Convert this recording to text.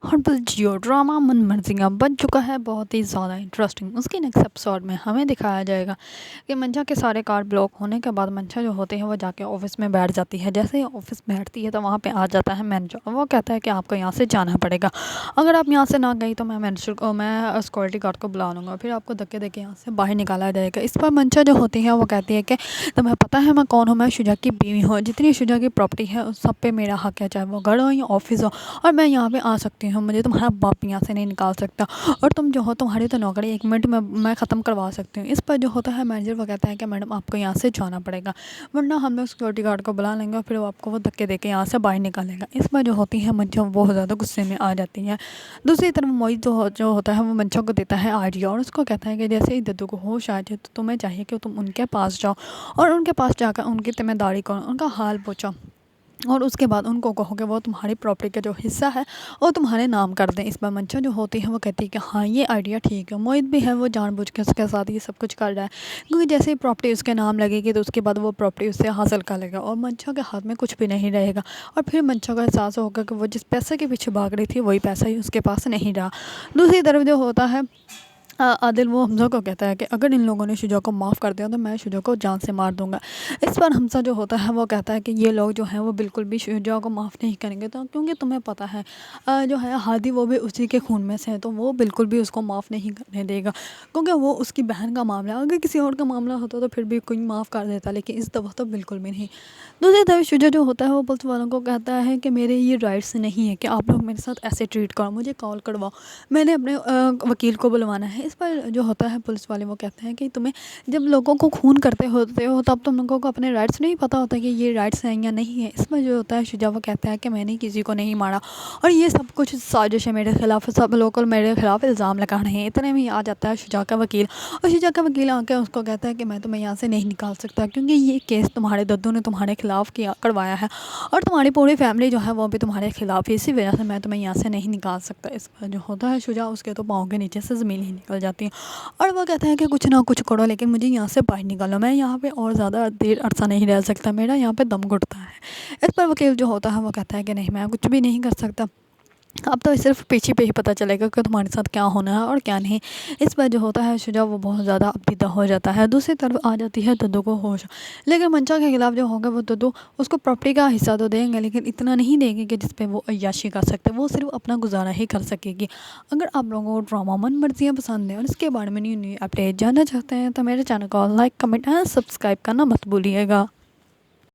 और बस जियो ड्रामा मन मर्जियाँ बन चुका है बहुत ही ज़्यादा इंटरेस्टिंग। उसके नेक्स्ट एपिसोड में हमें दिखाया जाएगा कि मंजा के सारे कार्ड ब्लॉक होने के बाद मंजा जो होते हैं वो जाके ऑफिस में बैठ जाती है। जैसे ही ऑफिस बैठती है तो वहाँ पे आ जाता है मैनेजर। वो कहता है कि आपको यहाँ से जाना पड़ेगा, अगर आप यहाँ से ना गई तो मैं मैनेजर को, मैं सिक्योरिटी गार्ड को बुला लूँगा, फिर आपको धक्के देके यहाँ से बाहर निकाला जाएगा। इस पर मंजा जो होती है वो कहती है कि तुम्हें पता है मैं कौन हूँ, मैं शुजा की बीवी हूँ, जितनी शुजा की प्रॉपर्टी है उस सब पे मेरा हक है, चाहे वो घर हो या ऑफिस हो, और मैं यहाँ पे आ सकती हूँ, मुझे तुम्हारा बाप यहाँ से नहीं निकाल सकता, और तुम जो हो तुम्हारी तो नौकरी 1 मिनट में मैं ख़त्म करवा सकती हूँ। इस पर जो होता है मैनेजर वो कहता है कि मैडम आपको यहाँ से जाना पड़ेगा, वरना हम लोग सिक्योरिटी गार्ड को बुला लेंगे और फिर वो आपको वो धक्के देके यहाँ से बाहर निकालेगा। इस पर जो होती है मंचा बहुत ज़्यादा गुस्से में आ जाती है। दूसरी तरफ मोहित जो होता है वो मंचा को देता है आइडिया और उसको कहता है कि जैसे ही दद्दू को होश आ जाए तो तुम्हें चाहिए कि तुम उनके पास जाओ और उनके पास जाकर उनकी जिम्मेदारी करो, उनका हाल पूछो, और उसके बाद उनको कहो कि वो तुम्हारी प्रॉपर्टी का जो हिस्सा है वो तुम्हारे नाम कर दें। इस पर मंचा जो होती है वो कहती है कि हाँ ये आइडिया ठीक है। मोहित भी है वो जानबूझ के उसके साथ ये सब कुछ कर रहा है, क्योंकि जैसे ही प्रॉपर्टी उसके नाम लगेगी तो उसके बाद वो प्रॉपर्टी उससे हासिल कर लेगा और मंचा के हाथ में कुछ भी नहीं रहेगा। और फिर मंचा का एहसास होगा कि वो जिस पैसे के पीछे भाग रही थी वही पैसा ही उसके पास नहीं रहा। दूसरी तरफ जो होता है आदिल वो हमज़ा को कहता है कि अगर इन लोगों ने शुजा को माफ़ कर दिया तो मैं शुजा को जान से मार दूंगा। इस पर हमज़ा जो होता है वो कहता है कि ये लोग जो हैं वो बिल्कुल भी शुजा को माफ़ नहीं करेंगे, तो क्योंकि तुम्हें पता है जो है हादी वो भी उसी के खून में से है, तो वो बिल्कुल भी उसको माफ़ नहीं करने देगा, क्योंकि वो उसकी बहन का मामला है। अगर किसी और का मामला होता तो फिर भी कोई माफ़ कर देता, लेकिन इस दफ़ा तो बिल्कुल भी नहीं। दूसरी तरफ शुजा जो होता है वो पुलिस वालों को कहता है कि मेरे ये राइट्स नहीं है कि आप लोग मेरे साथ ऐसे ट्रीट करो, मुझे कॉल करवाओ, मैंने अपने वकील को बुलवाना है। इस पर जो होता है पुलिस वाले वो कहते हैं कि तुम्हें जब लोगों को खून करते होते हो तब तुम लोगों को अपने राइट्स नहीं पता होता कि ये राइट्स हैं या नहीं है। इसमें जो होता है शुजा वो कहता है कि मैंने किसी को नहीं मारा और ये सब कुछ साजिश है मेरे खिलाफ, सब लोग मेरे खिलाफ इल्ज़ाम लगा रहे हैं। इतने में आ जाता है शुजा का वकील और शुजा का वकील आकर उसको कहता है कि मैं तुम्हें यहाँ से नहीं निकाल सकता, क्योंकि ये केस तुम्हारे दद्दू ने तुम्हारे खिलाफ किया करवाया है और तुम्हारी पूरी फैमिली जो है वो भी तुम्हारे खिलाफ है, इसी वजह से मैं तुम्हें यहाँ से नहीं निकाल सकता। इस पर जो होता है शुजा उसके तो पाँव के नीचे से ज़मीन ही निकल जाती है और वो कहता है कि कुछ ना कुछ करो लेकिन मुझे यहाँ से बाहर निकालो, मैं यहाँ पे और ज़्यादा देर अरसा नहीं रह सकता, मेरा यहाँ पे दम घुटता है। इस पर वकील जो होता है वो कहता है कि नहीं मैं कुछ भी नहीं कर सकता, अब तो सिर्फ पीछे पे ही पता चलेगा कि तुम्हारे साथ क्या होना है और क्या नहीं। इस पर जो होता है शुजा वो बहुत ज़्यादा अपीदा हो जाता है। दूसरी तरफ आ जाती है दद्दू को होश, लेकिन मंचा के खिलाफ जो होगा वो दद्दू उसको प्रॉपर्टी का हिस्सा तो देंगे लेकिन इतना नहीं देंगे कि जिस पे वो अय्याशी कर सकते, वो सिर्फ अपना गुजारा ही कर सकेगी। अगर आप लोगों को ड्रामा मन मर्जियाँ पसंद है और इसके बारे में न्यू न्यू अपडेट जानना चाहते हैं तो मेरे चैनल को लाइक कमेंट एंड सब्सक्राइब करना मत भूलिएगा।